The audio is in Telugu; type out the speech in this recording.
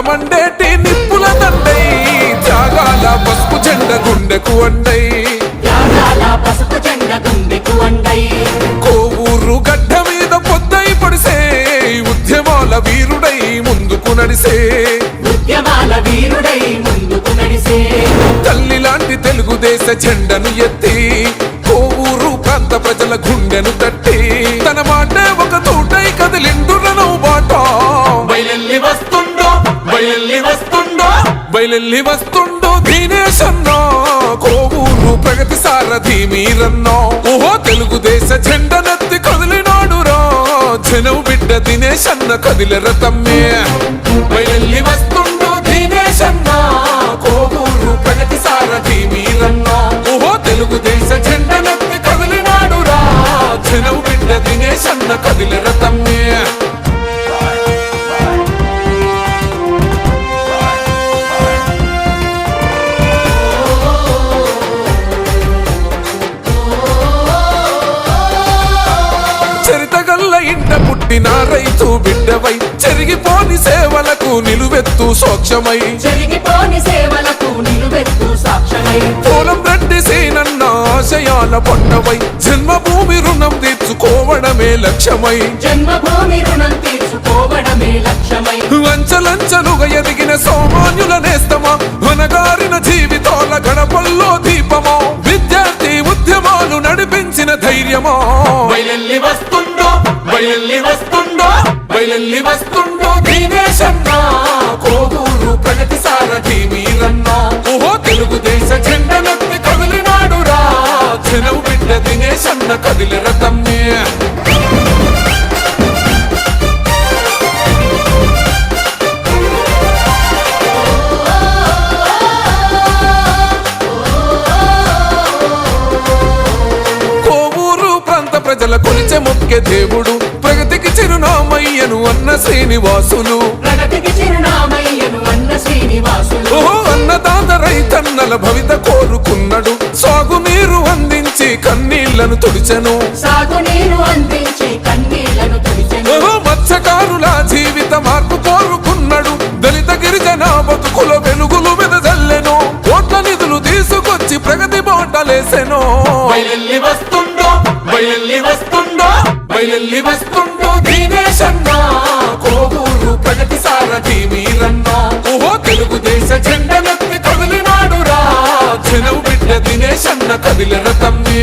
మండేటి నిప్పుల దండై త్యాగాల పసుపు జెండ గుండెకు అండై కోవూరు గడ్డ మీద పొద్దై పడిసే ఉద్యమాల వీరుడై ముందుకు నడిసే తల్లి లాంటి తెలుగుదేశ జెండను ఎత్తి కోవూరు ప్రాంత ప్రజల గుండెను తట్టి తన మాటే ఒక తోటై కదిలిండురను బాట బయలెల్లి వస్తుండో దినేశన్నో కోవూరు ప్రగతి సారథి మీరన్నో ఓహో తెలుగుదేశ జెండనెత్తి కదిలినాడురా జనం బిడ్డ దినేశన్న కదిలెర తమ్మే బయలెల్లి వస్తుండో దినేశన్న కోవూరు ప్రగతి సారథి మీరన్నో ఓహో తెలుగుదేశ జెండనెత్తి కదిలినాడురా జనం బిడ్డ దినేశన్న కదిలెర తమ్మే ఇంట పుట్టిన రైతు బిడ్డవై చెరిగిపోని సేవలకు నిలువెత్తు సోక్షమై పోలం రెడ్డి సేనన్న ఆశయాల పొట్టవై జన్మభూమి రుణం తీర్చుకోవడమే లక్ష్యమై అంచలంచలుగా ఎదిగిన సామాన్యుల నేస్తమా వనగారిన జీవితాల గడపల్లో దీపమా విద్యార్థి ఉద్యమాలు నడిపించిన ధైర్యమా బయలెల్లి వస్తుండో దినేశన్న కోవూరు ప్రగతి సారథి మీరన్న ఓహో తెలుగుదేశ జెండనెత్తి కదిలినాడురా జనం బిడ్డ దినేశన్న కదిలెర తమ్మే కోవూరు ప్రాంత ప్రజల కొలిచె మొక్కే దేవుడు ప్రగతికి చిరునామయ్యను అన్న శ్రీనివాసులు ఓహో అన్నదాత రైతన్నల భవిత కోరుకున్నాడు సాగునీరు అందించి కన్నీళ్లను తుడిచెను ఓహో మత్స్యకారుల జీవిత మార్పు కోరుకున్నాడు దళిత గిరిజన బతుకుల వెలుగులు వెదజల్లెను కోట్ల నిధులు తీసుకొచ్చి ప్రగతి బాటలేసెను బయలెల్లి వస్తుండో దినేశన్న కోవూరు ప్రగతి సారథి మీరన్న ఓహో తెలుగుదేశ జెండనెత్తి కదిలినాడురా జనం బిడ్డ దినేశన్న కదిలెర తమ్మే